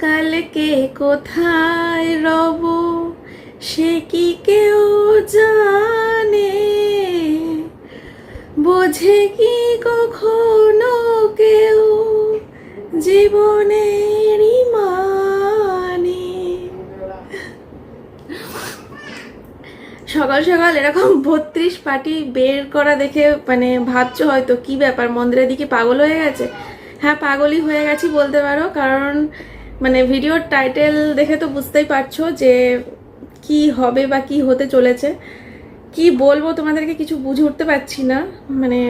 কালকে কোথায় রব সে কি কেউ জানে, বোঝে কি কখনো কেউ জীবনেরই মানে। সকাল সকাল এরকম 32 পার্টি বের করা দেখে মানে ভাবছো হয়তো কি ব্যাপার, মন্দিরের দিকে পাগল হয়ে গেছে। হ্যাঁ, পাগলই হয়ে গেছি বলতে পারো, কারণ মানে ভিডিওর টাইটেল দেখে তো বুঝতেই পারছো যে কি হবে বা কি হতে চলেছে। কি বলবো তোমাদেরকে কিছু বুঝে উঠতে পারছি না, মানে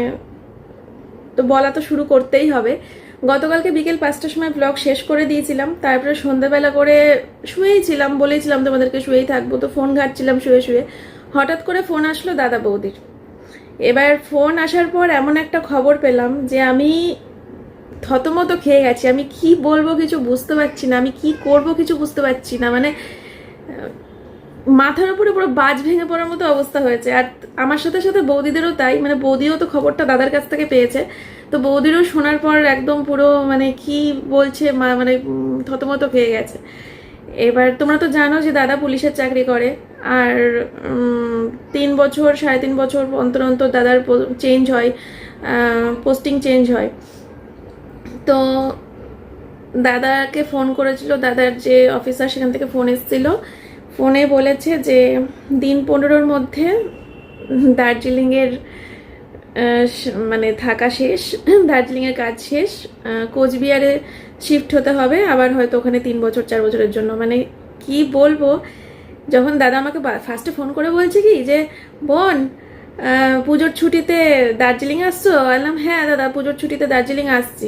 তো বলা তো শুরু করতেই হবে। গতকালকে বিকেল 5টার সময় ব্লগ শেষ করে দিয়েছিলাম, তারপরে সন্ধ্যাবেলা করে শুয়েই ছিলাম, বলেছিলাম তোমাদেরকে শুয়েই থাকবো, তো ফোন ঘাটছিলাম শুয়ে শুয়ে। হঠাৎ করে ফোন আসলো দাদা বৌদির। এবার ফোন আসার পর এমন একটা খবর পেলাম যে আমি থতমত খেয়ে গেছি। আমি কি বলবো কিছু বুঝতে পারছি না, আমি কি করব কিছু বুঝতে পারছি না, মানে মাথার উপরে পুরো বাজ ভেঙে পড়ার মতো অবস্থা হয়েছে। আর আমার সাথে সাথে বৌদিদেরও তাই, মানে বৌদিও তো খবরটা দাদার কাছ থেকে পেয়েছে, তো বৌদিরও শোনার পর একদম পুরো মানে কি বলছে মানে থতমত খেয়ে গেছে। এবার তোমরা তো জানো যে দাদা পুলিশের চাকরি করে, আর 3 বছর 3.5 বছর অন্তর অন্তর দাদার চেঞ্জ হয়, পোস্টিং চেঞ্জ হয়। তো দাদাকে ফোন করেছিল, দাদার যে অফিসার সেখান থেকে ফোন এসেছিল, ফোনে বলেছে যে দিন 15-র মধ্যে দার্জিলিংয়ের মানে থাকা শেষ, দার্জিলিংয়ের কাজ শেষ, কোচবিহারে শিফট হতে হবে আবার, হয়তো ওখানে 3 বছর 4 বছরের জন্য। মানে কি বলবো, যখন দাদা আমাকে ফার্স্টে ফোন করে বলছে কি যে বোন পুজোর ছুটিতে দার্জিলিং আসছো, বললাম হ্যাঁ দাদা পুজোর ছুটিতে দার্জিলিং আসছি।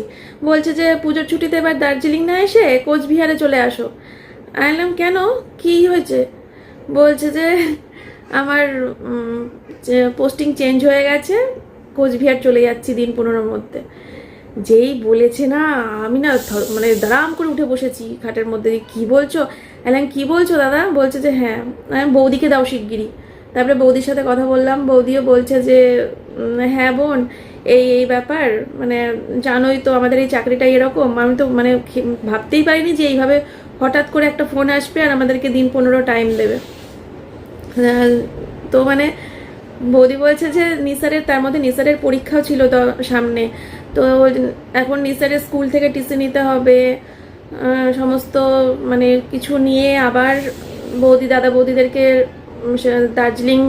বলছে যে পুজোর ছুটিতে এবার দার্জিলিং না এসে কোচবিহারে চলে আসো। বললাম কেন, কি হয়েছে? বলছে যে আমার পোস্টিং চেঞ্জ হয়ে গেছে, কোচবিহার চলে যাচ্ছি দিন 15-র মধ্যে। যেই বলেছে না, আমি না মানে দাঁড়াম করে উঠে বসেছি খাটের মধ্যে। কি বলছো? বললাম কি বলছো দাদা? বলছে যে হ্যাঁ, বৌদিকে দাও শিগগিরই। তারপরে বৌদির সাথে কথা বললাম, বৌদিও বলছে যে হ্যাঁ বোন এই এই ব্যাপার, মানে জানোই তো আমাদের এই চাকরিটাই এরকম। আমি তো মানে ভাবতেই পারিনি যে এইভাবে হঠাৎ করে একটা ফোন আসবে আর আমাদেরকে দিন 15 টাইম দেবে। তো মানে বৌদি বলছে যে নিসারের, তার মধ্যে নিসারের পরীক্ষাও ছিল সামনে, তো এখন নিসারের স্কুল থেকে টিসি নিতে হবে, সমস্ত মানে কিছু নিয়ে আবার দাদা বৌদিদেরকে দার্জিলিং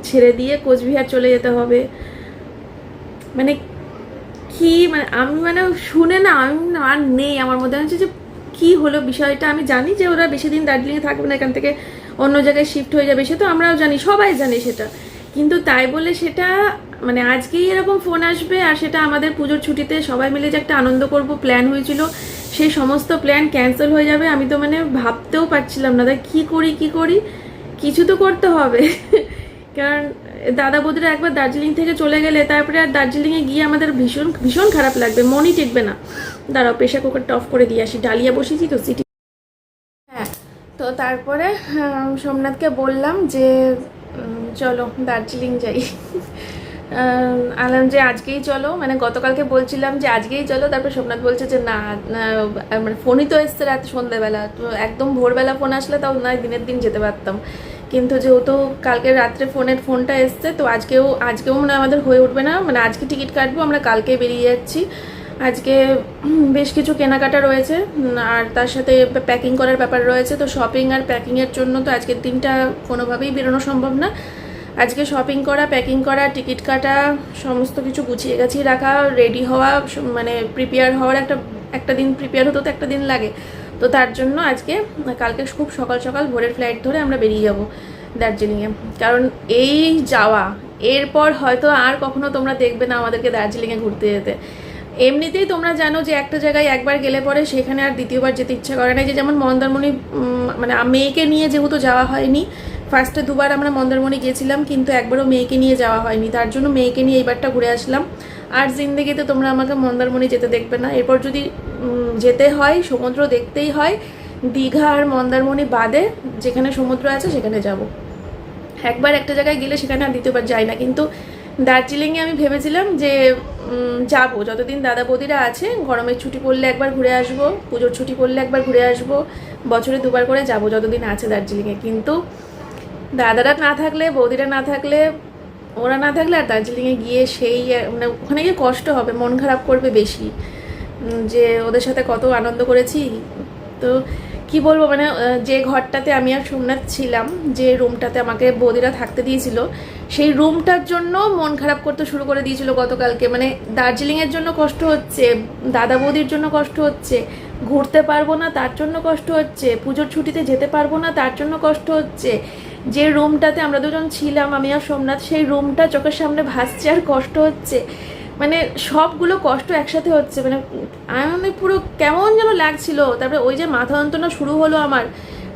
ছেড়ে দিয়ে কোচবিহার চলে যেতে হবে। মানে কি মানে আমি মানে শুনে না আমি আর নেই, আমার মধ্যে হচ্ছে যে কি হলো বিষয়টা। আমি জানি যে ওরা বেশি দিন দার্জিলিংয়ে থাকবে না, এখান থেকে অন্য জায়গায় শিফট হয়ে যাবে, সে তো আমরাও জানি, সবাই জানে সেটা। কিন্তু তাই বলে সেটা মানে আজকেই এরকম ফোন আসবে আর সেটা আমাদের পুজোর ছুটিতে সবাই মিলে যে একটা আনন্দ করব প্ল্যান হয়েছিল, সেই সমস্ত প্ল্যান ক্যান্সেল হয়ে যাবে। আমি তো মানে ভাবতেও পারছিলাম না কি করি কি করি, কিছু তো করতে হবে। কারণ দাদা বৌদিরা একবার দার্জিলিং থেকে চলে গেলে তারপরে আর দার্জিলিংয়ে গিয়ে আমাদের ভীষণ ভীষণ খারাপ লাগবে, মনই টিকবে না। দাঁড়াও প্রেশার কুকারটা অফ করে দিয়ে আসি, ডালিয়া বসিয়েছি তো সিটি। হ্যাঁ, তো তারপরে সোমনাথকে বললাম যে চলো দার্জিলিং যাই। আলাম যে আজকেই চলো, মানে গতকালকে বলছিলাম যে আজকেই চলো, তারপর সোমনাথ বলছে যে না, মানে ফোনই তো এসছে রাত সন্ধ্যাবেলা, তো একদম ভোরবেলা ফোন আসলে তাও নয় দিনের দিন যেতে পারতাম, কিন্তু যেহেতু কালকে রাত্রে ফোনটা এসছে, তো আজকেও মানে আমাদের হয়ে উঠবে না। মানে আজকে টিকিট কাটবো, আমরা কালকে বেরিয়ে যাচ্ছি। আজকে বেশ কিছু কেনাকাটা রয়েছে আর তার সাথে প্যাকিং করার ব্যাপার রয়েছে, তো শপিং আর প্যাকিংয়ের জন্য তো আজকের দিনটা কোনোভাবেই বেরোনো সম্ভব না। আজকে শপিং করা, প্যাকিং করা, টিকিট কাটা, সমস্ত কিছু গুছিয়ে গাছিয়ে রাখা, রেডি হওয়া, মানে প্রিপেয়ার হওয়ার একটা দিন প্রিপেয়ার হতে তো একটা দিন লাগে। তো তার জন্য কালকে খুব সকাল সকাল ভোরের ফ্লাইট ধরে আমরা বেরিয়ে যাব দার্জিলিংয়ে। কারণ এই যাওয়া, এরপর হয়তো আর কখনো তোমরা দেখবে না আমাদেরকে দার্জিলিংয়ে ঘুরতে যেতে। এমনিতেই তোমরা জানো যে একটা জায়গায় একবার গেলে পরে সেখানে আর দ্বিতীয়বার যেতে ইচ্ছা করে না। যে যেমন মন্দারমণি, মানে মেয়েকে নিয়ে যেহেতু যাওয়া হয়নি, ফার্স্টে 2বার আমরা মন্দারমণি গেছিলাম, কিন্তু একবারও মেয়েকে নিয়ে যাওয়া হয়নি, তার জন্য মেয়েকে নিয়ে এইবারটা ঘুরে আসলাম। আর জিন্দেগিতে তোমরা আমাকে মন্দারমণি যেতে দেখবে না। এরপর যদি যেতে হয়, সমুদ্র দেখতেই হয়, দীঘা আর মন্দারমণি বাদে যেখানে সমুদ্র আছে সেখানে যাব। একবার একটা জায়গায় গেলে সেখানে আর দ্বিতীয়বার যাই না। কিন্তু দার্জিলিংয়ে আমি ভেবেছিলাম যে যাবো যতদিন দাদা বৌদিরা আছে। গরমের ছুটি পড়লে একবার ঘুরে আসবো, পুজোর ছুটি পড়লে একবার ঘুরে আসবো, বছরে 2বার করে যাবো যতদিন আছে দার্জিলিংয়ে। কিন্তু দাদারা না থাকলে, বৌদিরা না থাকলে, ওরা না থাকলে আর দার্জিলিংয়ে গিয়ে সেই মানে ওখানে গিয়ে কষ্ট হবে, মন খারাপ করবে বেশি, যে ওদের সাথে কত আনন্দ করেছি। তো কি বলবো, মানে যে ঘরটাতে আমি আর সোমনাথ ছিলাম, যে রুমটাতে আমাকে বৌদিরা থাকতে দিয়েছিল, সেই রুমটার জন্য মন খারাপ করতে শুরু করে দিয়েছিল গতকালকে। মানে দার্জিলিংয়ের জন্য কষ্ট হচ্ছে, দাদা বৌদির জন্য কষ্ট হচ্ছে, ঘুরতে পারবো না তার জন্য কষ্ট হচ্ছে, পুজোর ছুটিতে যেতে পারবো না তার জন্য কষ্ট হচ্ছে। যে রুমটাতে আমরা দুজন ছিলাম, আমি আর সোমনাথ, সেই রুমটা চোখের সামনে ভাসছে আর কষ্ট হচ্ছে। মানে সবগুলো কষ্ট একসাথে হচ্ছে। মানে আমি পুরো কেমন যেন লাগছিল। তারপরে ওই যে মাথা যন্ত্রণা শুরু হলো আমার,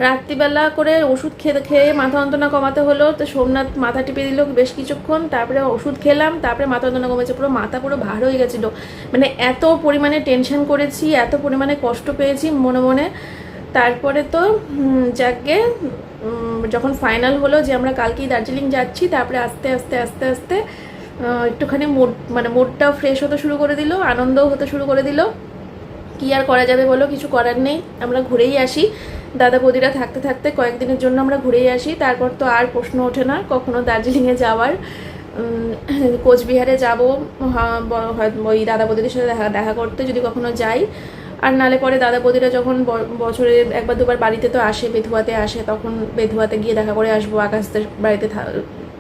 রাত্রিবেলা করে ওষুধ খেয়ে মাথা যন্ত্রণা কমাতে হলো। তো সোমনাথ মাথা টিপে দিল বেশ কিছুক্ষণ, তারপরে ওষুধ খেলাম, তারপরে মাথা যন্ত্রণা কমেছে। পুরো মাথা পুরো ভার হয়ে গেছিলো। মানে এত পরিমাণে টেনশন করেছি, এত পরিমাণে কষ্ট পেয়েছি মনে মনে। তারপরে তো যাকে যখন ফাইনাল হলো যে আমরা কালকেই দার্জিলিং যাচ্ছি, তারপরে আস্তে আস্তে আস্তে আস্তে একটুখানি মুডটাও ফ্রেশ হতে শুরু করে দিল, আনন্দও হতে শুরু করে দিল। কি আর করা যাবে বলো, কিছু করার নেই। আমরা ঘুরেই আসি, দাদা বৌদিরা থাকতে থাকতে কয়েকদিনের জন্য আমরা ঘুরেই আসি। তারপর তো আর প্রশ্ন ওঠে না কখনো দার্জিলিংয়ে যাওয়ার। কোচবিহারে যাবো ওই দাদা বৌদিদের সাথে দেখা করতে, যদি কখনো যাই। আর নালে পরে দাদা বৌদিরা যখন বছরে 1বার 2বার বাড়িতে তো আসে, বেথুয়াতে আসে, তখন বেথুয়াতে গিয়ে দেখা করে আসবো। আকাশদের বাড়িতে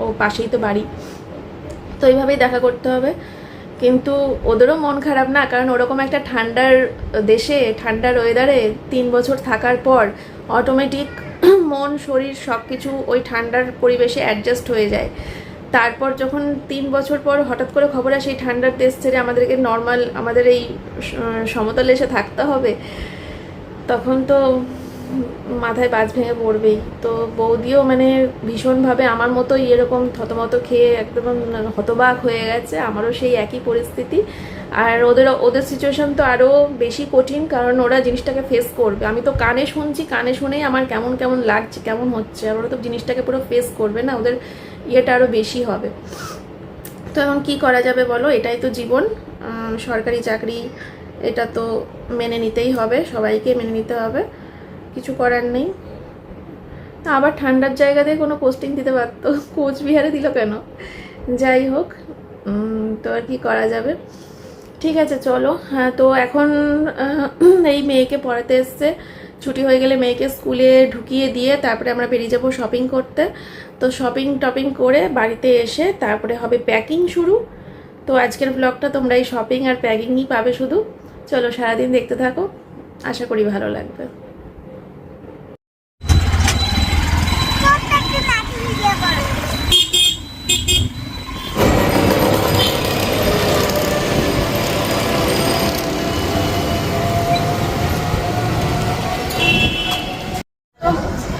ও পাশেই তো বাড়ি, তো এইভাবেই দেখা করতে হবে। কিন্তু ওদেরও মন খারাপ না, কারণ ওরকম একটা ঠান্ডার দেশে, ঠান্ডার ওয়েদারে 3 বছর থাকার পর অটোমেটিক মন শরীর সব কিছু ওই ঠান্ডার পরিবেশে অ্যাডজাস্ট হয়ে যায়। তারপর যখন 3 বছর পর হঠাৎ করে খবর আসে এই ঠান্ডার দেশ ছেড়ে আমাদেরকে নর্মাল আমাদের এই সমতলে এসে থাকতে হবে, তখন তো মাথায় বাজ ভেঙে পড়বেই। তো বৌদিও মানে ভীষণভাবে আমার মতোই এরকম থতমত খেয়ে একদম হতবাক হয়ে গেছে। আমারও সেই একই পরিস্থিতি। আর ওদের সিচুয়েশন তো আরও বেশি কঠিন, কারণ ওরা জিনিসটাকে ফেস করবে। আমি তো কানে শুনছি, কানে শুনেই আমার কেমন কেমন লাগছে, কেমন হচ্ছে। আর ওরা তো জিনিসটাকে পুরো ফেস করবে না, ওদের ইয়েটা আরও বেশি হবে। তো এখন কী করা যাবে বলো, এটাই তো জীবন, সরকারি চাকরি, এটা তো মেনে নিতেই হবে, সবাইকে মেনে নিতে হবে, কিছু করার নেই। আবার ঠান্ডার জায়গাতে কোনো পোস্টিং দিতে পারতো, কোচবিহারে দিল কেন? যাই হোক, তো আর কি করা যাবে। ঠিক আছে চলো। হ্যাঁ, তো এখন এই মেয়েকে পড়াতে এসছে, ছুটি হয়ে গেলে মেয়েকে স্কুলে ঢুকিয়ে দিয়ে তারপরে আমরা বেরিয়ে যাবো শপিং করতে। তো শপিং টপিং করে বাড়িতে এসে তারপরে হবে প্যাকিং শুরু। তো আজকের ব্লগটা তোমরা এই শপিং আর প্যাকিংই পাবে শুধু। চলো সারাদিন দেখতে থাকো, আশা করি ভালো লাগবে।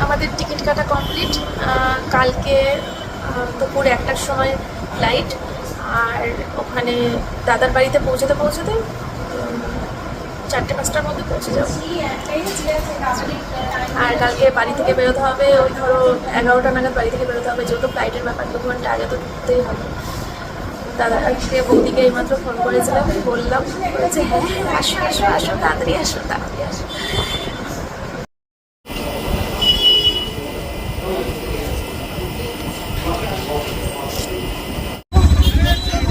আমাদের টিকিট কাটা কমপ্লিট। কালকে দুপুর 1টার সময় ফ্লাইট, আর ওখানে দাদার বাড়িতে পৌঁছাতে 4টে-5টার মধ্যে পৌঁছে যাবো। আর কালকে বাড়ি থেকে বেরোতে হবে ওই ধরো 11টা নাগাদ বাড়ি থেকে বেরোতে হবে, যেহেতু ফ্লাইটের ব্যাপার 2 ঘন্টা আগে তো ঢুকতেই হবে। দাদাকে বৌদিকে এইমাত্র ফোন করেছিলাম, বললাম, বলেছে হ্যাঁ আসো আসো আসো, তাড়াতাড়ি আসো তাড়াতাড়ি আসো।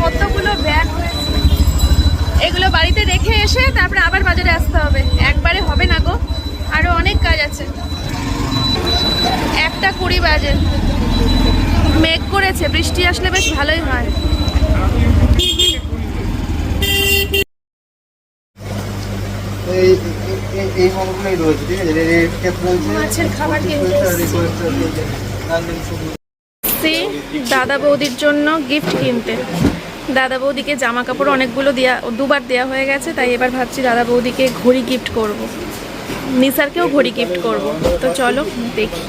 কতগুলো ব্যাগ হয়েছে, এগুলো বাড়িতে রেখে এসে তারপরে আবার বাজারে আসতে হবে, একবারে হবে না গো, আরো অনেক কাজ আছে। 1:20 বাজে, মেঘ করেছে, বৃষ্টি আসলে বেশ ভালোই হয়। মাছের খাবার দাদা বৌদির জন্য গিফট কিনতে। দাদা বৌদিকে জামা কাপড় অনেকগুলো 2বার দেওয়া হয়ে গেছে, তাই এবার ভাবছি দাদা বৌদিকে ঘড়ি গিফট করব, নিসারকেও ঘড়ি গিফট করব। তো চলো দেখি।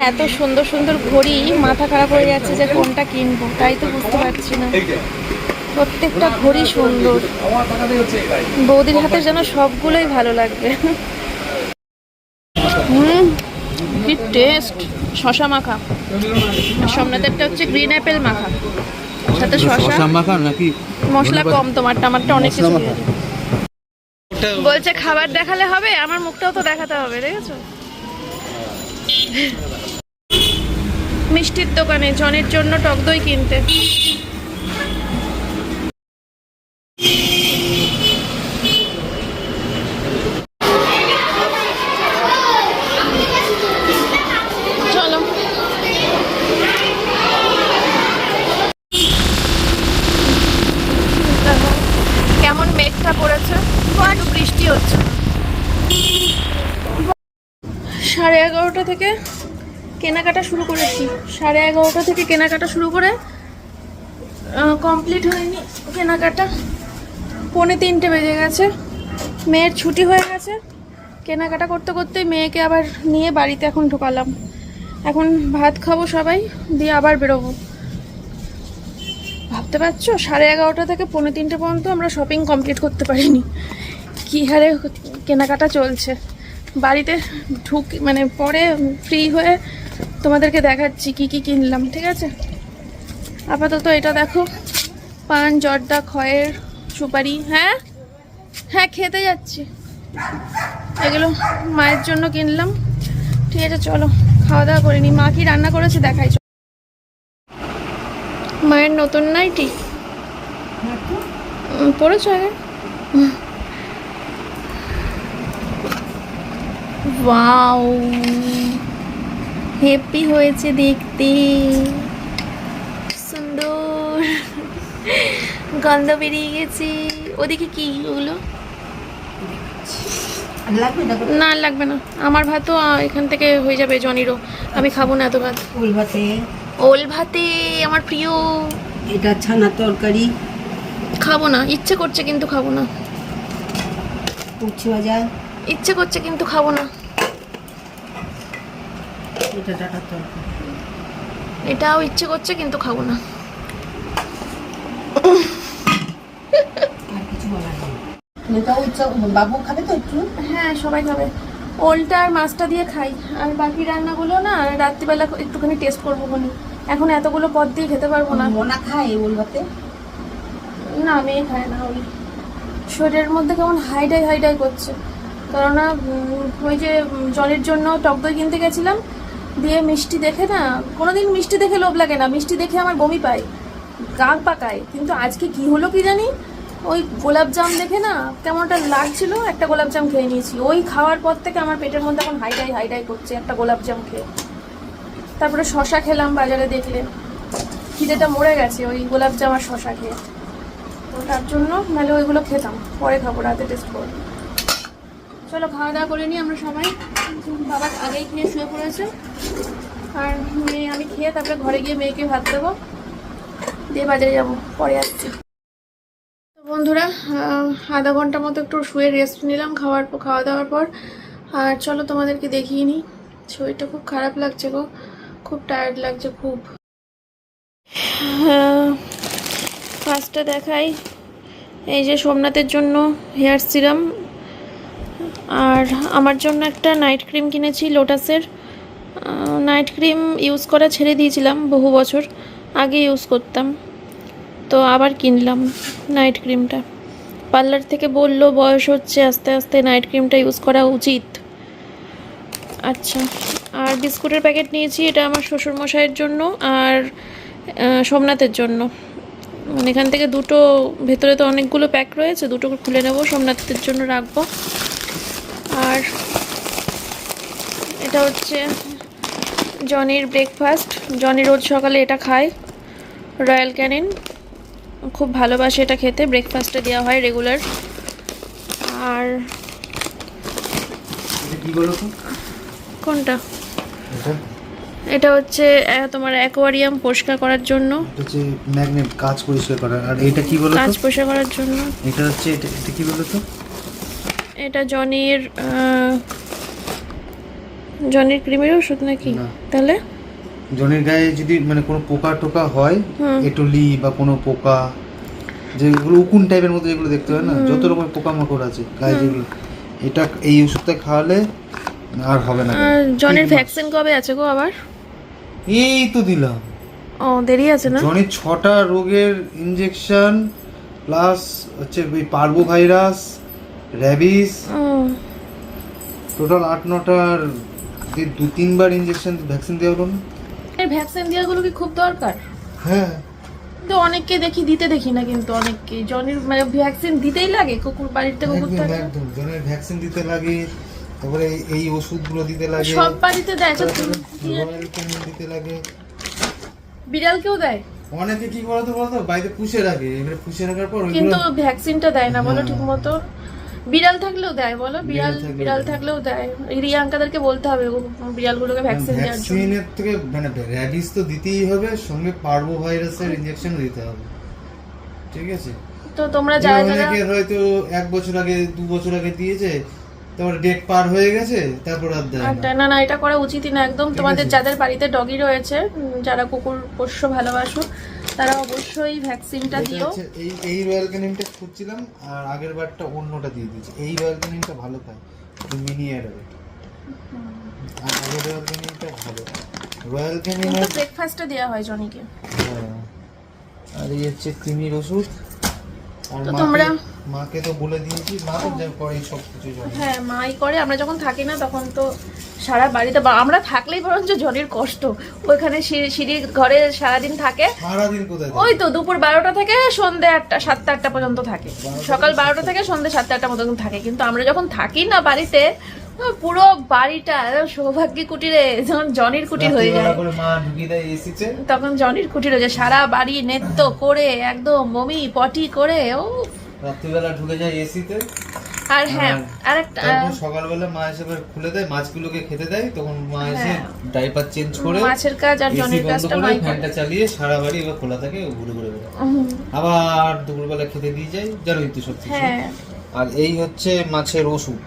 এত সুন্দর সুন্দর ঘড়ি, মাথা খারাপ হয়ে যাচ্ছে যে কোনটা কিনবো, তাই তো বুঝতে পারছি না। প্রত্যেকটা ঘড়ি সুন্দর, বৌদির হাতে যেন সবগুলোই ভালো লাগবে। কি টেস্ট, শশা মাখা। সোমনাথেরটা হচ্ছে গ্রিন অ্যাপেল মাখা। সাথে শসা মাখা নাকি মশলা কম, তোমারটা আমারটা অনেক মশলা কিছু মাখা? দিয়েছে। বলছে খাবার দেখালে হবে, আমার মুখটাও তো দেখাতে হবে, দেখেছো? মিষ্টির দোকানে জনের জন্য টক দই কিনতে। চলো দেখো কেমন মেঘটা পড়েছে, একটু বৃষ্টি হচ্ছে। 11:30 থেকে কেনাকাটা শুরু করেছি, 11:30 থেকে কেনাকাটা শুরু করে কমপ্লিট হয়নি কেনাকাটা। 2:45 বেজে গেছে, মেয়ের ছুটি হয়ে গেছে। কেনাকাটা করতে করতেই মেয়েকে আবার নিয়ে বাড়িতে এখন ঢোকালাম। এখন ভাত খাবো সবাই, দিয়ে আবার বেরোবো। ভাবতে পারছো 11:30 থেকে 2:45 পর্যন্ত আমরা শপিং কমপ্লিট করতে পারিনি। কী হারে কেনাকাটা চলছে। বাড়িতে মানে পরে ফ্রি হয়ে তোমাদেরকে দেখাচ্ছি কি কি কিনলাম, ঠিক আছে? আপাতত এটা দেখো, পান, জর্দা, খয়ের, সুপারি। হ্যাঁ হ্যাঁ খেতে যাচ্ছি। এগুলো মায়ের জন্য কিনলাম, ঠিক আছে? চলো খাওয়া দাওয়া করে নি। মা কি রান্না করেছে দেখাই। মায়ের নতুন নাইটি পড়েছো আগে? ওয়াও, হেপি হয়েছে দেখতে, সুন্দর। গন্ধ বেরিয়ে গেছে। ওদিকে কি ওগুলো? না লাগবে না, আমার ভাতও এখান থেকে হয়ে যাবে জনিরও। আমি খাবো না এত ভাত। ওল ভাতে, ওল ভাতে আমার প্রিয়। এটা ছানার তরকারি, খাবো না, ইচ্ছে করছে কিন্তু খাবো না। উচ্ছে ভাজা, ইচ্ছে করছে কিন্তু খাবো না। এটা ডাটার তরকারি। এটাও ইচ্ছে করছে কিন্তু খাবো না। আর কিছু বলার নেই। এটাও ইচ্ছা, বাবু খাবে তো একটু? হ্যাঁ সবাই খাবে। ওলটা আর মাছটা দিয়ে খাই, আর বাকি রান্নাগুলো না রাত্রিবেলা একটুখানি টেস্ট করবো বলি। এখন এতগুলো পদ দিয়ে খেতে পারবো না। মোনা খায় ওল ভাতে? না মেয়ে খায় না ওই। শরীরের মধ্যে কেমন হাইডাই হাইডাই করছে, কেননা ওই যে জলের জন্য টক দই কিনতে গেছিলাম, দিয়ে মিষ্টি দেখে না, কোনোদিন মিষ্টি দেখে লোভ লাগে না, মিষ্টি দেখে আমার বমি পায়, গা পাকায়। কিন্তু আজকে কি হলো কি জানি, ওই গোলাপজাম দেখে না কেমনটা লাগছিল, একটা গোলাপজাম খেয়ে নিয়েছি। ওই খাওয়ার পর থেকে আমার পেটের মধ্যে এখন হাইডাই হাইডাই করছে একটা গোলাপজাম খেয়ে। তারপরে শশা খেলাম বাজারে, দেখলে খিদেটা মরে গেছে ওই গোলাপজাম আর শশা খেয়ে। তো তার জন্য নাহলে ওইগুলো খেতাম, পরে খাবো, রাতে টেস্ট করবো। চলো খাওয়া দাওয়া করে নিই আমরা সবাই। বাবা আগেই খেয়ে শুয়ে পড়েছে, আর মেয়ে আমি খেয়ে তারপরে ঘরে গিয়ে মেয়েকে ভাত দেবো, দিয়ে বাজারে যাবো, পরে আসছি। তো বন্ধুরা, আধা ঘন্টা মতো একটু শুয়ে রেস্ট নিলাম খাওয়া দাওয়ার পর। আর চলো তোমাদেরকে দেখিয়ে নিই। শরীরটা খুব খারাপ লাগছে গো, খুব টায়ার্ড লাগছে খুব। ফার্স্টে দেখাই, এই যে সোমনাথের জন্য হেয়ার সিরাম, আর আমার জন্য একটা নাইট ক্রিম কিনেছি লোটাসের। নাইট ক্রিম ইউজ করা ছেড়ে দিয়েছিলাম, বহু বছর আগে ইউজ করতাম, তো আবার কিনলাম নাইট ক্রিমটা। পার্লার থেকে বললো বয়স হচ্ছে, আস্তে আস্তে নাইট ক্রিমটা ইউজ করা উচিত। আচ্ছা, আর বিস্কুটের প্যাকেট নিয়েছি, এটা আমার শ্বশুরমশাইয়ের জন্য আর সোমনাথের জন্য। মানে এখান থেকে দুটো, ভেতরে তো অনেকগুলো প্যাক রয়েছে, দুটো খুলে নেবো, সোমনাথের জন্য রাখবো। আর এটা হচ্ছে জনির ব্রেকফাস্ট। জনি রোজ সকালে এটা খায়, রয়্যাল ক্যানিন, খুব ভালোবাসে এটা খেতে, ব্রেকফাস্টে দেওয়া হয় রেগুলার। আর কোনটা? এটা হচ্ছে তোমার অ্যাকোয়ারিয়াম পরিষ্কার করার জন্য, এটা হচ্ছে ম্যাগনেট, কাঁচ পরিষ্কার করা। আর এটা কি বলো তো? কাঁচ পরিষ্কার করার জন্য। এটা হচ্ছে এটা কি বলো তো? এটা জনির ক্রিমের ওষুধ নাকি? তাহলে জনির গায়ে যদি মানে কোনো পোকা টোকা হয়, এটলি বা কোনো পোকা, যেগুলো উকুন টাইপের মতো যেগুলো দেখতে হয় না, যত রকম পোকামাকড় আছে গায়ে, যেগুলো এটা এই ওষুধটা খাওয়ালে আর হবে না। আর জনির ভ্যাকসিন কবে আছে গো আবার? এই তো দিলাম। ও দেরি আছে না? জনের 6টা রোগের ইনজেকশন প্লাস হচ্ছে ওই পার্বো ভাইরাস, র্যাবিস, টোটাল 8-9টার 2-3বার ইনজেকশন ভ্যাকসিন দেওয়া হলো না? এই ভ্যাকসিন দেওয়াগুলো কি খুব দরকার? হ্যাঁ, তো অনেককে দেখি না, কিন্তু অনেককে জনের মানে ভ্যাকসিন দিতেই লাগে। কুকুর বাড়িতে কুকুর একদম থাকে, একদম জনের ভ্যাকসিন দিতে লাগে, তারপরে এই ওষুধগুলো দিতে লাগে, সব বাড়িতে দেয়। তো রয়্যাল ক্যানিন দিতে লাগে। বিড়ালকেও দেয়, অনেকে কি বলতো বাড়িতে পুষে রাখে, এবারে পুষে রাখার পর কিন্তু ওইগুলো ভ্যাকসিনটা দেয় না বলো হ্যাঁ। ঠিক মতো। বিড়াল থাকলেও দেয় বলো, বিড়াল দেয়। থাকলেও দেয়। রিয়াঙ্কাদেরকে বলতে হবে বিড়ালগুলোকে ভ্যাকসিন দেওয়ার জন্য। ভ্যাকসিনের থেকে মানে র্যাবিস তো দিতেই হবে, সঙ্গে পার্বো ভাইরাসের ইনজেকশন দিতে হবে, ঠিক আছে? তো তোমরা যারা যারা অনেকের হয়তো 1 বছর আগে 2 বছর আগে দিয়েছে, তারপর ডেট পার হয়ে গেছে, তারপর আর দেয় না। না এটা করা উচিতই না একদম। তোমাদের যাদের বাড়িতে ডগি রয়েছে, যারা কুকুর পোষ্য ভালোবাসো, তারা অবশ্যই ভ্যাকসিনটা এটা দিও। হচ্ছে এই রয়্যাল ক্যানিনটা খুঁজছিলাম, আর আগের বারটা অন্যটা দিয়ে দিয়েছি। এই রয়্যাল ক্যানিনটা ভালো খায়, মিনি অ্যাডাবে, আর আগের রয়্যাল ক্যানিনটা ভালো। রয়্যাল ক্যানিনের ব্রেকফাস্টে দেওয়া হয় জনিকে। আর এই হচ্ছে কৃমির ওষুধ। আর তো তোমরা- মাকে তো বলে দিয়েছি, মা তো যা করে সব কিছু জানে। হ্যাঁ মাই করে। আমরা যখন থাকি না তখন তো সারা বাড়িতে আমরা থাকলেই বরঞ্চ জনের কষ্ট। ওইখানে সিঁড়ির ঘরে সারাদিন থাকে, সারাদিন কোথায় ওই তো দুপুর 12টা থেকে সন্ধ্যে 7টা পর্যন্ত থাকে। সকাল 12টা থেকে সন্ধ্যে 7টা পর্যন্ত থাকে। কিন্তু আমরা যখন থাকি না বাড়িতে, পুরো বাড়িটা সৌভাগ্যী কুটিরে যখন জনির কুটির হয়ে যায়, করে মা ঢুকিয়ে দেয় এসিতে, তখন জনির কুটির হয়ে যায়। সারা বাড়ি নেত্য করে একদম বমি পটি করে। ও রাত্রিবেলা ঢুকে যায় এসিতে। আর হ্যাঁ আরেকটা, তারপর সকালবেলা মা এসে খুলে দেয়, মাছগুলোকে খেতে দেয়, তখন মা এসে ডাইপার চেঞ্জ করে মাছের কাজ আর এসি জনির বন্ধ কাজটা করে মাই করে। ফ্যানটা চালিয়ে সারা বাড়ি এবার খোলা থাকে, ও ঘুরে ঘুরে বেড়ায়। আবার দুপুরবেলা খেতে দিয়ে যায়, জানোই তো সব কিছু। হ্যাঁ আর এই হচ্ছে মাছের ওষুধ,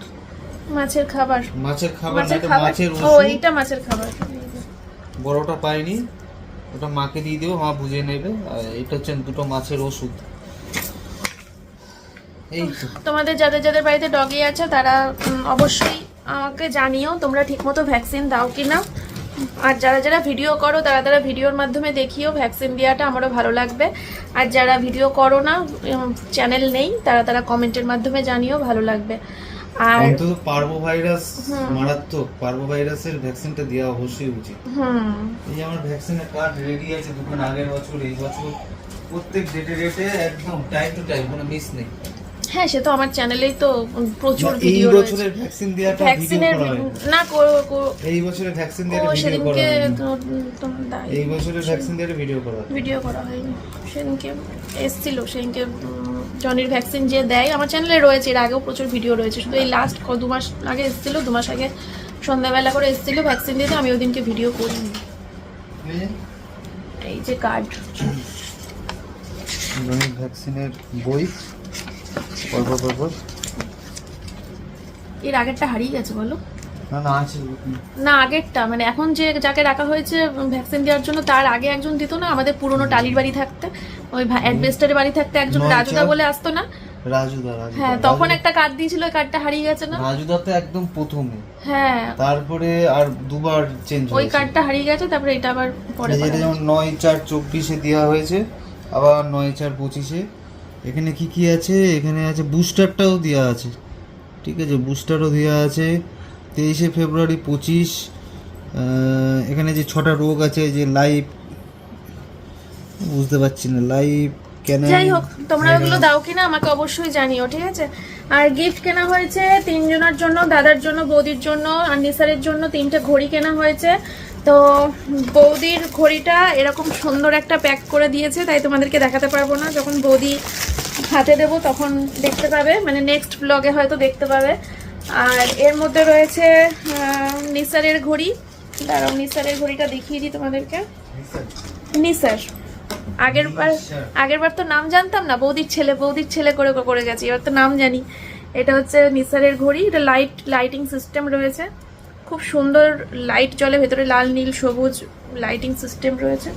মাছের খাবার, মাছের খাবার না, মাছের এটা খাবার। মাছের ও ওষুধ। এইটা মাছের খাবার। বড়টা পাইনি, ওটা মাকে দিয়ে দেবো, মা বুঝে নেবে। আর এটা হচ্ছে 2টো মাছের ওষুধ। এই তো তোমাদের যাদের যাদের বাড়িতে ডগি আছে তারা অবশ্যই আমাকে জানিও তোমরা ঠিকমতো ভ্যাকসিন দাও কিনা। আর যারা যারা ভিডিও করো তারা ভিডিওর মাধ্যমে দেখিও ভ্যাকসিন দেওয়াটা আমারও ভালো লাগবে। আর যারা ভিডিও করো না, চ্যানেল নেই, তারা কমেন্টের মাধ্যমে জানিও, ভালো লাগবে। আর অন্তত পার্বো ভাইরাস মারাত্মক, পার্বো ভাইরাসের ভ্যাকসিনটা দেওয়া অবশ্যই উচিত। এই যে আমার ভ্যাকসিনের কার্ড রেডি আছে, দুখান আগের বছর এই বছর প্রত্যেক ডেটে একদম টাইম টু টাইম, কোনো মিস নেই। হ্যাঁ সে তো আমার চ্যানেলেই তো প্রচুর এই ভিডিও রয়েছে। বছরের ভ্যাকসিন দেওয়াটা ভিডিও ভ্যাকসিনের করা হয় না এই বছরের ভ্যাকসিন ও দেওয়াটা ভিডিও করা সেদিনকে হয় এই বছরের ভ্যাকসিন দেওয়াটা ভিডিও করা হয়নি। সেদিনকে এসছিল, সেদিনকে জনির ভ্যাকসিন যে দেয় আমার চ্যানেলে রয়েছে, এর আগেও প্রচুর ভিডিও রয়েছে। শুধু এই লাস্ট 2 মাস আগে এসেছিল, 2 মাস আগে সন্ধ্যাবেলা করে এসেছিল ভ্যাকসিন দিতে, আমি ওই দিনকে ভিডিও করিনি। এই যে কার্ড, ভ্যাকসিনের বই পরপর এর আগেরটা হারিয়ে গেছে বলো? না আছে না আগেরটা মানে এখন যে যাকে রাখা হয়েছে ভ্যাকসিন দেওয়ার জন্য, তার আগে একজন দিত না আমাদের পুরনো টালির বাড়ি থাকতে, ওই অ্যাডভেস্টারের বাড়ি থাকতে একজন রাজুদা বলে আসতো না? রাজুদা হ্যাঁ তখন একটা কার্ড দিয়েছিল, ওই কার্ডটা হারিয়ে গেছে না? রাজুদা তো একদম প্রথমে, হ্যাঁ তারপরে আর 2বার চেঞ্জ ওই কার্ডটা হারিয়ে গেছে, তারপরে এটা আবার পরে যেটা যেমন 9/4/24 দেওয়া হয়েছে, আবার 9/4/25। এখানে কি কি আছে? এখানে আছে বুস্টারটাও দেওয়া আছে, ঠিক আছে, বুস্টারও দেওয়া আছে। 23 ফেব্রুয়ারি 25। এখানে যে 6টা রোগ আছে, যে লাইভ, বুঝতে পারছি না লাইভ কেন। যাই হোক তোমরা ওগুলো দাও কিনা আমাকে অবশ্যই জানিও, ঠিক আছে? আর গিফট কেনা হয়েছে 3 জনের জন্য, দাদার জন্য, বৌদির জন্য আর নিসারের জন্য 3টে ঘড়ি কেনা হয়েছে। তো বৌদির ঘড়িটা এরকম সুন্দর একটা প্যাক করে দিয়েছে, তাই তোমাদেরকে দেখাতে পারবো না, যখন বৌদি হাতে দেবো তখন দেখতে পাবে, মানে নেক্সট ব্লগে হয়তো দেখতে পাবে। আর এর মধ্যে রয়েছে নিসারের ঘড়ি। দাঁড়াও নিসারের ঘড়িটা দেখিয়ে দিই তোমাদেরকে। নিসার আগের বার তো নাম জানতাম না, বৌদির ছেলে করে গেছি, এবার তো নাম জানি। এটা হচ্ছে নিসারের ঘড়ি, এটা লাইটিং সিস্টেম রয়েছে, খুব সুন্দর লাইট জ্বলে, ভেতরে লাল নীল সবুজ লাইটিং সিস্টেম রয়েছে।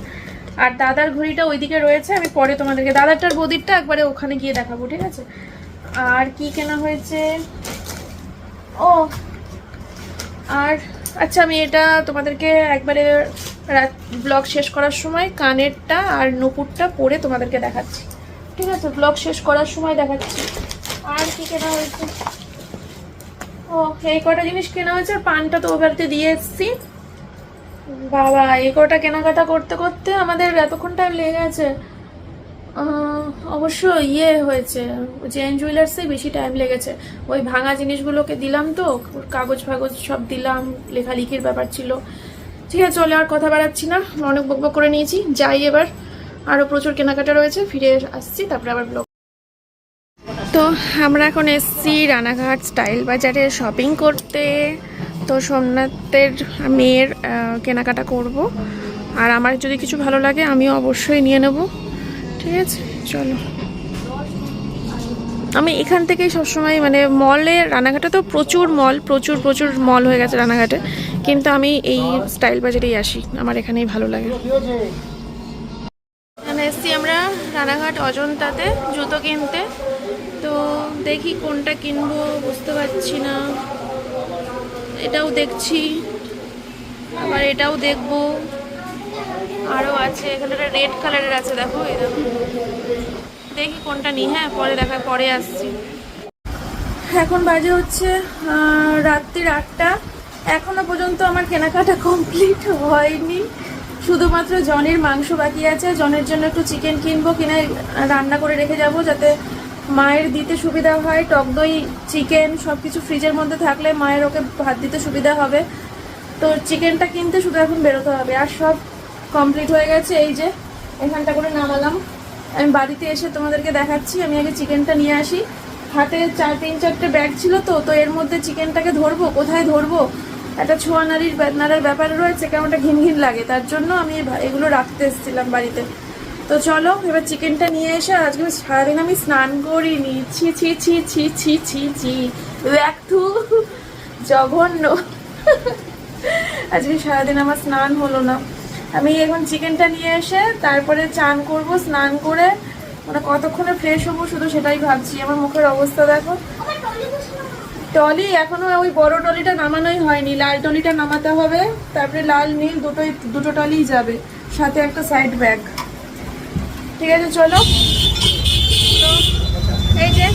আর দাদার ঘড়িটা ওইদিকে রয়েছে, আমি পরে তোমাদেরকে দাদারটার বৌদিরটা একবারে ওখানে গিয়ে দেখাবো, ঠিক আছে? আর কি কেনা হয়েছে, ও আর আচ্ছা আমি এটা তোমাদেরকে একবারে ব্লগ শেষ করার সময় কানেরটা আর নুপুরটা পরে তোমাদেরকে দেখাচ্ছি, ঠিক আছে? ব্লগ শেষ করার সময় দেখাচ্ছি। আর কি কেনা হয়েছে? ও এই কটা জিনিস কেনা হয়েছে, আর পানটা তো ও বাড়িতে দিয়ে এসছি। বাবা এই কটা কেনাকাটা করতে করতে আমাদের এতক্ষণ টাইম লেগে গেছে। অবশ্য ইয়ে হয়েছে, জেন জুয়েলার্সে বেশি টাইম লেগেছে। ওই ভাঙা জিনিসগুলোকে দিলাম তো, কাগজ ফাগজ সব দিলাম, লেখালেখির ব্যাপার ছিল। ঠিক আছে চলে আর কথা বাড়াচ্ছি না, অনেক বকবক করে নিয়েছি, যাই এবার। আরও প্রচুর কেনাকাটা রয়েছে, ফিরে আসছি তারপরে আবার ব্লগ। তো আমরা এখন এসছি রানাঘাট স্টাইল বাজারে শপিং করতে। তো সোমনাথের মেয়ের কেনাকাটা করব, আর আমার যদি কিছু ভালো লাগে আমিও অবশ্যই নিয়ে নেব, ঠিক আছে? চলো। আমি এখান থেকেই সবসময় মানে মলে, রানাঘাটে তো প্রচুর মল হয়ে গেছে রানাঘাটে, কিন্তু আমি এই স্টাইল বাজারেই আসি, আমার এখানেই ভালো লাগে। এখানে এসছি আমরা রানাঘাট অজন্তাতে জুতো কিনতে। তো দেখি কোনটা কিনবো বুঝতে পারছি না, এটাও দেখছি আবার এটাও দেখবো, আরও আছে এখানে একটা রেড কালারের আছে, দেখো এই দেখো, দেখি কোনটা নিই। হ্যাঁ পরে আসছি। এখন বাজে হচ্ছে রাত্রির 8টা, এখনো পর্যন্ত আমার কেনাকাটা কমপ্লিট হয়নি। শুধুমাত্র জনের মাংস বাকি আছে, জনের জন্য একটু চিকেন কিনবো, কিনে রান্না করে রেখে যাব যাতে মায়ের দিতে সুবিধা হয়। টক দই, চিকেন সব কিছু ফ্রিজের মধ্যে থাকলে মায়ের ওকে ভাত দিতে সুবিধা হবে। তো চিকেনটা কিনতে শুধু এখন বেরোতে হবে, আর সব কমপ্লিট হয়ে গেছে। এই যে এখানটা করে নামালাম, আমি বাড়িতে এসে তোমাদেরকে দেখাচ্ছি। আমি আগে চিকেনটা নিয়ে আসি, হাতে 3-4টে ব্যাগ ছিল, তো এর মধ্যে চিকেনটাকে ধরবো, কোথায় ধরবো একটা ছোঁয়া নাড়ার ব্যাপার রয়েছে, কেমনটা ঘিন লাগে, তার জন্য আমি এগুলো রাখতে এসেছিলাম বাড়িতে। তো চলো এবার চিকেনটা নিয়ে এসে, আজকে সারাদিন আমি স্নান করিনি, ছি ছি ছি ছি ছি ছি ছি, একটু জঘন্য। আজকে সারাদিন আমার স্নান হলো না। আমি এখন চিকেনটা নিয়ে এসে তারপরে চান করব, স্নান করে মানে কতক্ষণে ফ্রেশ হবো শুধু সেটাই ভাবছি। আমার মুখের অবস্থা দেখো। টলি এখনো ওই বড় টলিটা নামানোই হয়নি, লাল টলিটা নামাতে হবে, তারপরে লাল নীল দুটো টলিই যাবে, সাথে একটা সাইড ব্যাগ। ঠিক আছে চলো। তো এই যে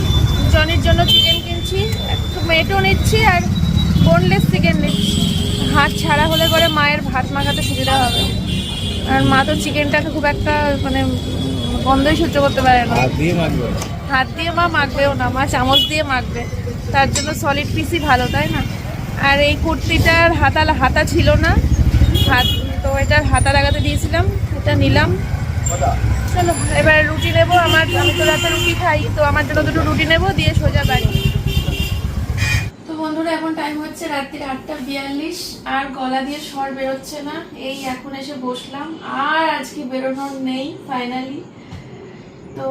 জনের জন্য চিকেন কিনছি, একটু মেটো নিচ্ছি আর বোনলেস চিকেন নিচ্ছি। হাত ছাড়া হলে পরে মায়ের ভাত মাখাতে সুবিধা হবে, আর মা তো চিকেনটাকে খুব একটা মানে গন্ধই সহ্য করতে পারে না। হাত দিয়ে মা মাখবেও না, মা চামচ দিয়ে মাখবে, তার জন্য সলিড পিসই ভালো, তাই না? আর এই কুর্তিটার হাতা ছিল না, তো এটার হাতা লাগাতে দিয়েছিলাম, এটা নিলাম। চলো এবার রুটি নেবো, আমি তো রাতে রুটি খাই, তো আমার জন্য দুটো রুটি নেবো, দিয়ে সোজা বাড়ি। তো বন্ধুরা এখন টাইম হচ্ছে রাত্রির 8:42, আর গলা দিয়ে স্বর বেরোচ্ছে না, এই এখন এসে বসলাম, আর আজকে বেরোনোর নেই ফাইনালি। তো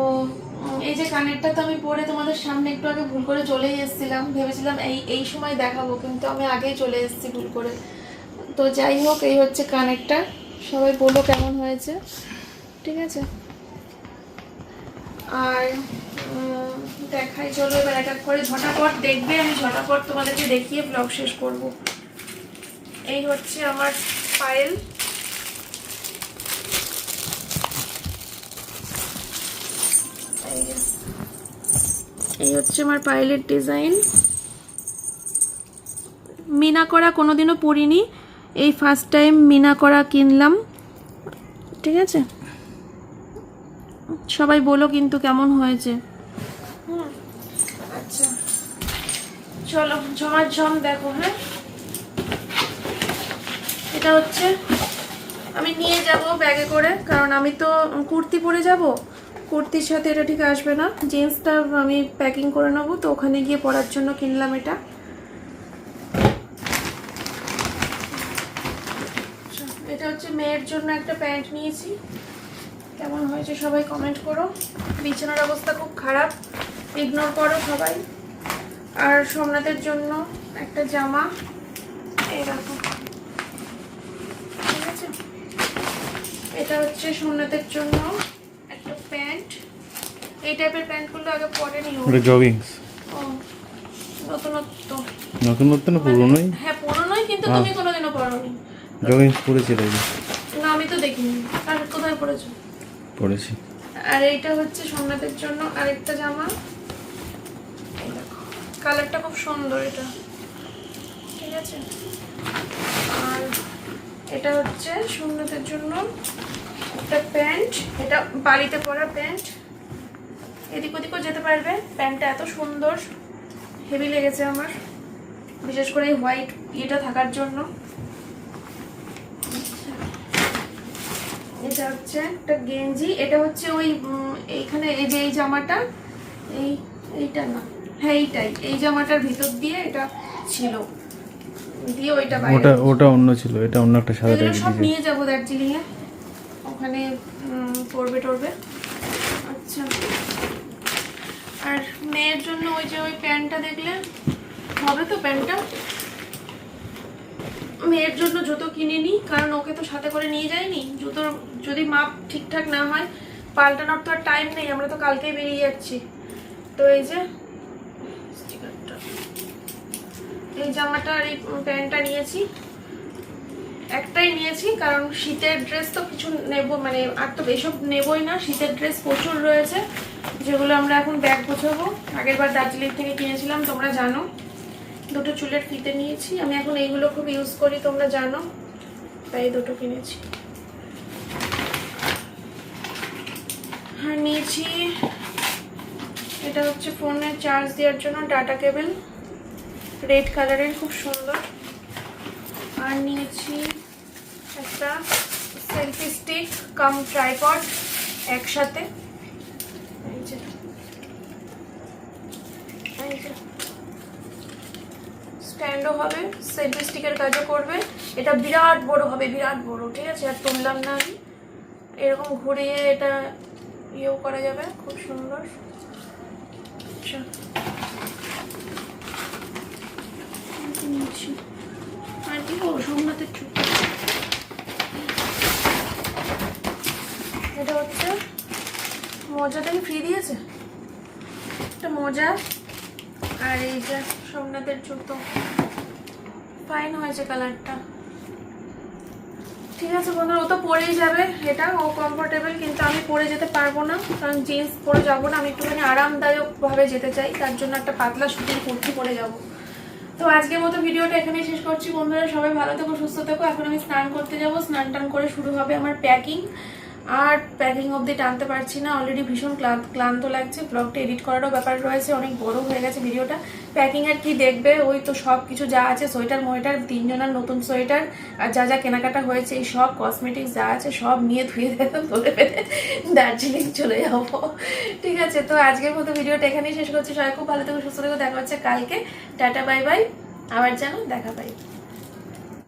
এই যে কানেরটা তো আমি পরে তোমাদের সামনে একটু আগে ভুল করে চলেই এসেছিলাম, ভেবেছিলাম এই সময় দেখাবো, কিন্তু আমি আগেই চলে এসেছি ভুল করে। তো যাই হোক, এই হচ্ছে কানেরটা, সবাই বলো কেমন হয়েছে, ঠিক আছে? আর দেখাই, চলো এবার এক এক করে ঝটাপট দেখবে, আমি ঝটাপট তোমাদেরকে দেখিয়ে ব্লগ শেষ করব। এই হচ্ছে আমার পায়েল, এই হচ্ছে আমার পায়েলের ডিজাইন। মিনা করা কোনোদিনও পরিনি, এই ফার্স্ট টাইম মিনা করা কিনলাম, ঠিক আছে? সবাই বলো কিন্তু কেমন হয়েছে। আচ্ছা চলো ঝমাঝম দেখো। হ্যাঁ এটা হচ্ছে আমি নিয়ে যাব ব্যাগে করে, কারণ আমি তো কুর্তি পরে যাব, কুর্তির সাথে এটা ঠিক আসবে না, জিন্সটা আমি প্যাকিং করে নেবো, তো ওখানে গিয়ে পরার জন্য কিনলাম এটা। এটা হচ্ছে মেয়ের জন্য একটা প্যান্ট নিয়েছি, কেমন হয়েছে সবাই কমেন্ট করো। বিছানার অবস্থা খুব খারাপ, ইগনোর করো সবাই। আর সোমনাথের জন্য একটা জামা, এরকম, ঠিক আছে? এটা হচ্ছে সোমনাথের জন্য একটা প্যান্ট, এই টাইপের প্যান্টগুলো আগে পরেনি ও। জগিংস ও নতুনত্ব না পুরনোই? হ্যাঁ পুরনোই, কিন্তু তুমি কোনোদিনও পরোনি। জগিংস পরেছিল এই যে। না আমি তো দেখিনি। আর কোথায় পরেছো? পরেছি। আর এইটা হচ্ছে সোমনাথের জন্য আরেকটা জামা। এই দেখো কালারটা খুব সুন্দর এটা, ঠিক আছে। আর এটা হচ্ছে সোমনাথের জন্য একটা প্যান্ট, এটা বাড়িতে পরা প্যান্ট, এদিক ওদিকও যেতে পারবে। প্যান্টটা এত সুন্দর, হেভি লেগেছে আমার, বিশেষ করে এই হোয়াইট ইয়েটা থাকার জন্য। এটা হচ্ছে একটা গেঞ্জি, এটা হচ্ছে ওই এইখানে এই যে এই জামাটা, এইটা না, হ্যাঁ এইটাই, এই জামাটার ভিতর দিয়ে এটা ছিল, দিয়ে ওইটা বাইরে। ওটা অন্য ছিল, এটা অন্য একটা সাদা এগুলো টাইপের সব ডিজাইন। নিয়ে যাবো দার্জিলিং এ, ওখানে পরবে টরবে। আচ্ছা, আর মেয়ের জন্য ওই যে ওই প্যান্টটা দেখলে হবে তো, প্যান্টটা মেয়ের জন্য জুতো কিনে নিই, কারণ ওকে তো সাথে করে নিয়ে যাইনি। জুতোর যদি মাপ ঠিকঠাক না হয়, পাল্টানোর তো আর টাইম নেই, আমরা তো কালকেই বেরিয়ে যাচ্ছি। তো এই যে স্টিকারটা, এই জামাটা আর এই প্যান্টটা নিয়েছি, একটাই নিয়েছি কারণ শীতের ড্রেস তো কিছু নেব, মানে আর তো এসব নেবই না। শীতের ড্রেস প্রচুর রয়েছে, যেগুলো আমরা এখন ব্যাগ গোছাবো। আগের বার দার্জিলিং থেকে কিনেছিলাম, তোমরা জানো। দুটো চুলের ফিতে নিয়েছি, আমি এখন এইগুলো খুব ইউজ করি, তোমরা জানো, তাই দুটো কিনেছি। আর নিয়েছি এটা হচ্ছে ফোনে চার্জ দেওয়ার জন্য ডাটা কেবল, রেড কালারের, খুব সুন্দর। আর নিয়েছি একটা সেলফি স্টিক কাম ট্রাইপড একসাথে, স্ট্যান্ডও হবে, সেলফি স্টিকের কাজও করবে। এটা বিরাট বড় হবে, বিরাট বড়, ঠিক আছে। আর তুললাম না আমি, এরকম ঘুরিয়ে এটা ইয়েও করা যাবে, খুব সুন্দর। আচ্ছা, আর কি বলবো, সোমনাথের চুল, এটা হচ্ছে মোজাটা কি ফ্রি দিয়েছে, একটা মোজা। আর এই যে সোমনাথের জুতো, ফাইন হয়েছে কালারটা, ঠিক আছে বন্ধুরা। ও তো পরেই যাবে, এটা ও কমফোর্টেবল, কিন্তু আমি পরে যেতে পারবো না, কারণ জিন্স পরে যাবো না, আমি একটুখানি আরামদায়ক ভাবে যেতে চাই, তার জন্য একটা পাতলা সুতির কুর্তি পরে যাবো। তো আজকের মতো ভিডিওটা এখানেই শেষ করছি বন্ধুরা, সবাই ভালো থেকো, সুস্থ থেকো। এখন আমি স্নান করতে যাবো, স্নান টান করে শুরু হবে আমার প্যাকিং। আর প্যাকিং অবধি টানতে পারছি না, অলরেডি ভীষণ ক্লান্ত লাগছে। ব্লগটা এডিট করারও ব্যাপার রয়েছে, অনেক বড় হয়ে গেছে ভিডিওটা। প্যাকিং আর কি দেখবে, ওই তো সব কিছু যা আছে, সোয়েটার মোয়েটার, 3 জনের নতুন সোয়েটার, আর যা যা কেনাকাটা হয়েছে, এই সব কসমেটিক্স যা আছে সব নিয়ে ধুয়ে ধরে ফেলে দার্জিলিং চলে যাবো, ঠিক আছে। তো আজকের মতো ভিডিওটা এখানেই শেষ করছি, সবাই খুব ভালো থেকো, সুস্থ থেকো, দেখা হচ্ছে কালকে। টাটা বাই বাই, আবার যেন দেখা পাই।